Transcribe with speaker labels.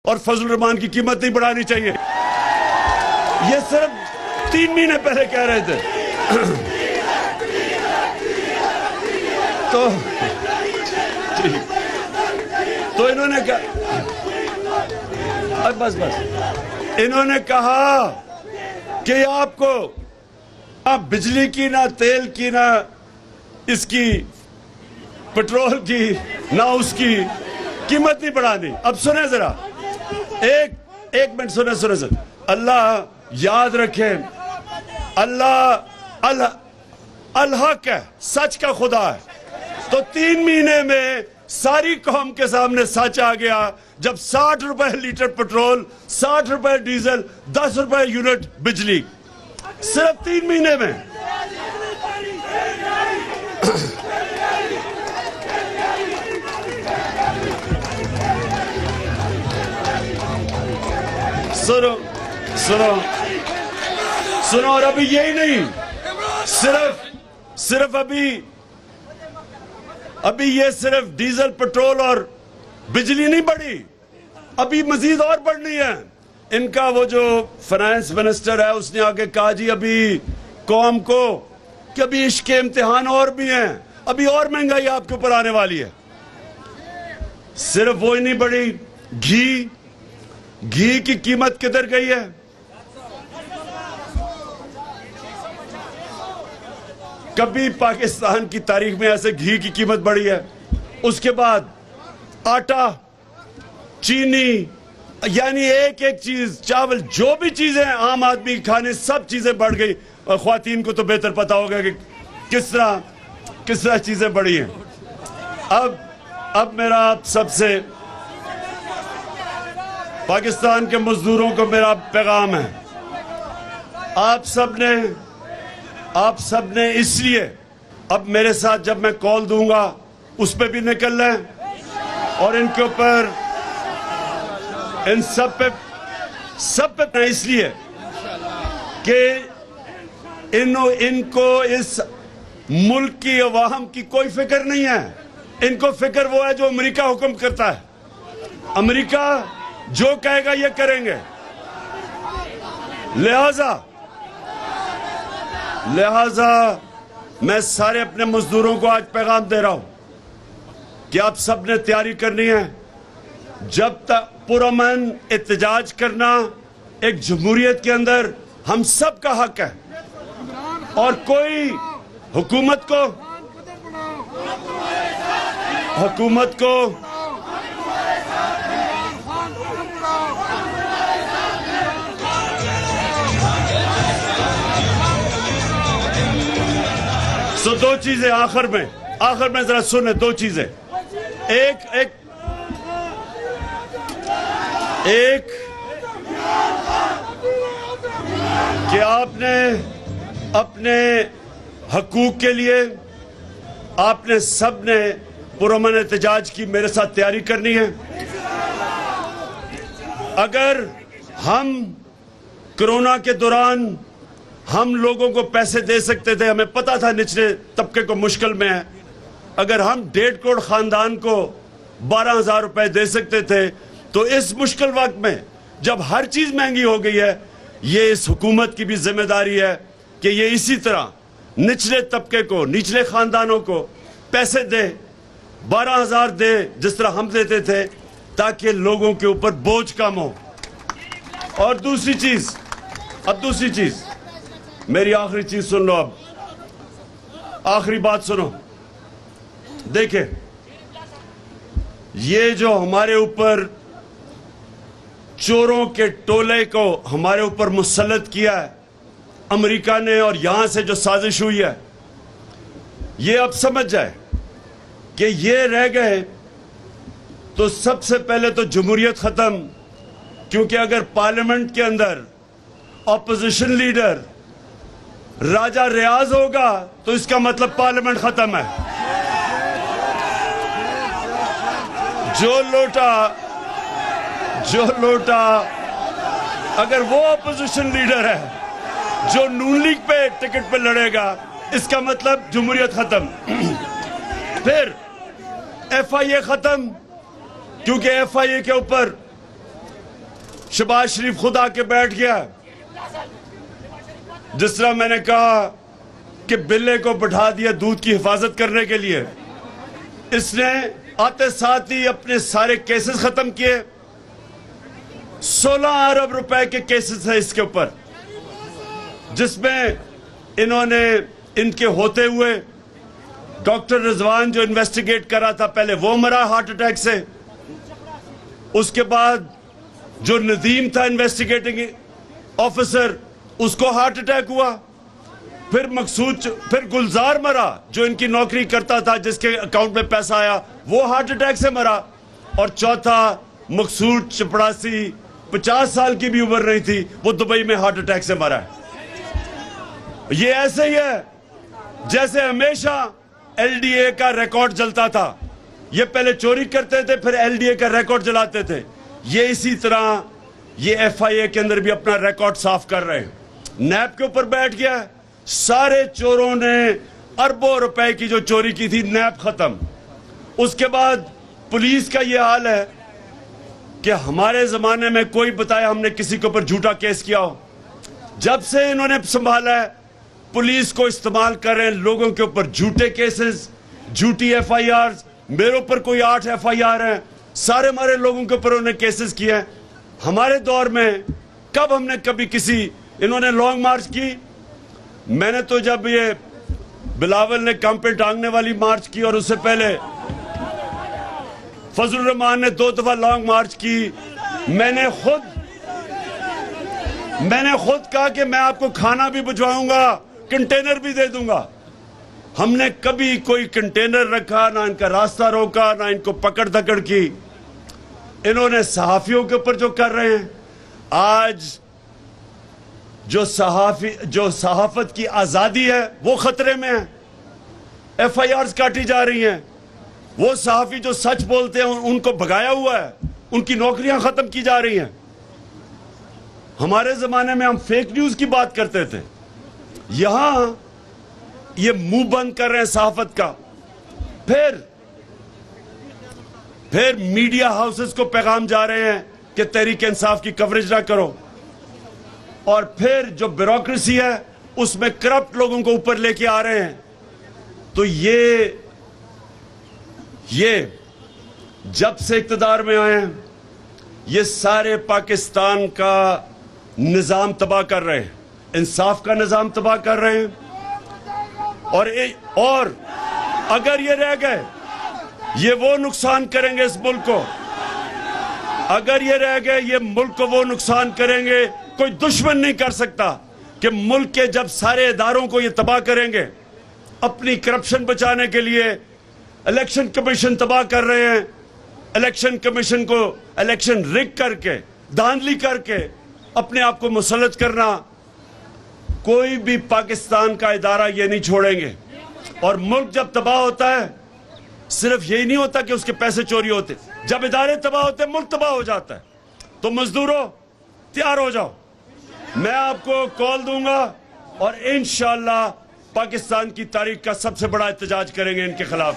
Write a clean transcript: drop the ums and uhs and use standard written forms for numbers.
Speaker 1: और फजल रहमान की कीमत नहीं बढ़ानी चाहिए। ये सिर्फ 3 महीने पहले कह रहे थे। तो इन्होंने कहा, बस इन्होंने कहा कि आपको ना बिजली की, ना तेल की, ना इसकी पेट्रोल की, ना उसकी कीमत नहीं बढ़ानी। अब सुने जरा, एक मिनट सुने सर। अल्लाह याद रखे, अल्लाह है, सच का खुदा है। तो 3 महीने में सारी कौम के सामने सच आ गया जब 60 रुपए लीटर पेट्रोल, 60 रुपए डीजल, 10 रुपए यूनिट बिजली, सिर्फ 3 महीने में। सुनो और अभी यही नहीं, सिर्फ अभी ये सिर्फ डीजल, पेट्रोल और बिजली नहीं बढ़ी, अभी मजीद और बढ़नी है। इनका वो जो फाइनेंस मिनिस्टर है उसने आके कहा जी अभी कौम को कि अभी इश्क के इम्तिहान और भी हैं, अभी और महंगाई आपके ऊपर आने वाली है। सिर्फ वो ही नहीं बढ़ी, घी की कीमत किधर गई है? कभी पाकिस्तान की तारीख में ऐसे घी की कीमत बढ़ी है? उसके बाद आटा, चीनी, यानी एक एक चीज, चावल, जो भी चीजें आम आदमी खाने, सब चीजें बढ़ गई। और ख्वातीन को तो बेहतर पता होगा कि किस तरह चीजें बढ़ी हैं। अब मेरा आप सबसे, पाकिस्तान के मजदूरों को मेरा पैगाम है, आप सबने इसलिए अब मेरे साथ जब मैं कॉल दूंगा उस पे भी निकल लें और इनके ऊपर, इन सब पे इसलिए कि इनको इस मुल्क की अवाम की कोई फिक्र नहीं है। इनको फिक्र वो है जो अमेरिका हुक्म करता है। अमेरिका जो कहेगा ये करेंगे। लिहाजा मैं सारे अपने मजदूरों को आज पैगाम दे रहा हूं कि आप सब ने तैयारी करनी है। जब तक पुरअमन एहतजाज करना एक जमहूरियत के अंदर हम सब का हक है और कोई हुकूमत को तो दो चीजें आखिर में जरा सुने, दो चीजें। एक कि आपने अपने हकूक के लिए आपने सबने पुरअमन एहतजाज की मेरे साथ तैयारी करनी है। अगर हम कोरोना के दौरान हम लोगों को पैसे दे सकते थे, हमें पता था निचले तबके को मुश्किल में है, अगर हम 1.5 करोड़ खानदान को 12,000 रुपए दे सकते थे, तो इस मुश्किल वक्त में जब हर चीज महंगी हो गई है, ये इस हुकूमत की भी जिम्मेदारी है कि ये इसी तरह निचले तबके को, निचले खानदानों को पैसे दे, 12,000 दे जिस तरह हम देते थे, ताकि लोगों के ऊपर बोझ कम हो। और दूसरी चीज, मेरी आखिरी चीज सुन लो, अब आखिरी बात सुनो। देखे, ये जो हमारे ऊपर चोरों के टोले को हमारे ऊपर मुसल्लत किया है अमेरिका ने, और यहां से जो साजिश हुई है, ये अब समझ जाए कि ये रह गए तो सबसे पहले तो जमहूरियत खत्म। क्योंकि अगर पार्लियामेंट के अंदर ऑपोजिशन लीडर राजा रियाज होगा तो इसका मतलब पार्लियामेंट खत्म है। जो लोटा अगर वो ऑपोजिशन लीडर है जो नून लीग पे टिकट पे लड़ेगा, इसका मतलब जमहूरियत खत्म। फिर FIA खत्म, क्योंकि FIA के ऊपर शहबाज शरीफ खुद आके बैठ गया। जिस तरह मैंने कहा कि बिल्ले को बैठा दिया दूध की हिफाजत करने के लिए, इसने आते साथ ही अपने सारे केसेस खत्म किए। 16 अरब रुपए के केसेस है इसके ऊपर, जिसमें इन्होंने इनके होते हुए डॉक्टर रिजवान जो इन्वेस्टिगेट कर रहा था, पहले वो मरा हार्ट अटैक से। उसके बाद जो नदीम था इन्वेस्टिगेटिंग ऑफिसर, उसको हार्ट अटैक हुआ। फिर गुलजार मरा जो इनकी नौकरी करता था, जिसके अकाउंट में पैसा आया, वो हार्ट अटैक से मरा। और चौथा मकसूद चपड़ासी, 50 साल की भी उम्र नहीं थी, वो दुबई में हार्ट अटैक से मरा है। ये ऐसे ही है जैसे हमेशा एलडीए का रिकॉर्ड जलता था। ये पहले चोरी करते थे, फिर एलडीए का रिकॉर्ड जलाते थे। ये इसी तरह ये एफआईए के अंदर भी अपना रिकॉर्ड साफ कर रहे हैं। नैब के ऊपर बैठ गया। सारे चोरों ने अरबों रुपए की जो चोरी की थी, नैब खत्म। उसके बाद पुलिस का ये हाल है कि हमारे जमाने में कोई बताया हमने किसी के ऊपर झूठा केस किया हो। जब से इन्होंने संभाला है, पुलिस को इस्तेमाल कर रहे हैं लोगों के ऊपर झूठे केसेस, झूठी एफआईआर। मेरे ऊपर कोई 8 एफआईआर है, सारे हमारे लोगों के ऊपर उन्होंने केसेस किए हैं। हमारे दौर में कब हमने कभी किसी, इन्होंने लॉन्ग मार्च की। मैंने तो जब ये बिलावल ने कम पे टांगने वाली मार्च की, और उससे पहले फजलुर रहमान ने 2 दफा लॉन्ग मार्च की। मैंने खुद कहा कि मैं आपको खाना भी भिजवाऊंगा, कंटेनर भी दे दूंगा। हमने कभी कोई कंटेनर रखा, ना इनका रास्ता रोका, ना इनको पकड़ धकड़ की। इन्होंने सहाफियों के ऊपर जो कर रहे हैं, आज जो सहाफत की आजादी है वो खतरे में है। एफआईआर काटी जा रही हैं। वो सहाफी जो सच बोलते हैं उनको भगाया हुआ है, उनकी नौकरियां खत्म की जा रही हैं। हमारे जमाने में हम फेक न्यूज की बात करते थे, यहां ये मुंह बंद कर रहे हैं सहाफत का। फिर मीडिया हाउसेस को पैगाम जा रहे हैं कि तहरीक इंसाफ की कवरेज ना करो। और फिर जो ब्यूरोक्रेसी है उसमें करप्ट लोगों को ऊपर लेके आ रहे हैं। तो ये जब से इक्तदार में आए हैं, ये सारे पाकिस्तान का निजाम तबाह कर रहे हैं, इंसाफ का निजाम तबाह कर रहे हैं। और अगर ये रह गए, ये वो नुकसान करेंगे इस मुल्क को। अगर ये रह गए, ये मुल्क को वो नुकसान करेंगे, कोई दुश्मन नहीं कर सकता कि मुल्क के जब सारे इदारों को ये तबाह करेंगे। अपनी करप्शन बचाने के लिए इलेक्शन कमीशन तबाह कर रहे हैं। इलेक्शन कमीशन को इलेक्शन रिग करके, धांधली करके अपने आप को मुसल्लत करना, कोई भी पाकिस्तान का इदारा ये नहीं छोड़ेंगे। और मुल्क जब तबाह होता है, सिर्फ यही नहीं होता कि उसके पैसे चोरी होते, जब इदारे तबाह होते मुल्क तबाह हो जाता है। तो मजदूरों तैयार हो जाओ, मैं आपको कॉल दूंगा और इंशाअल्लाह पाकिस्तान की तारीख का सबसे बड़ा एहतजाज करेंगे इनके खिलाफ।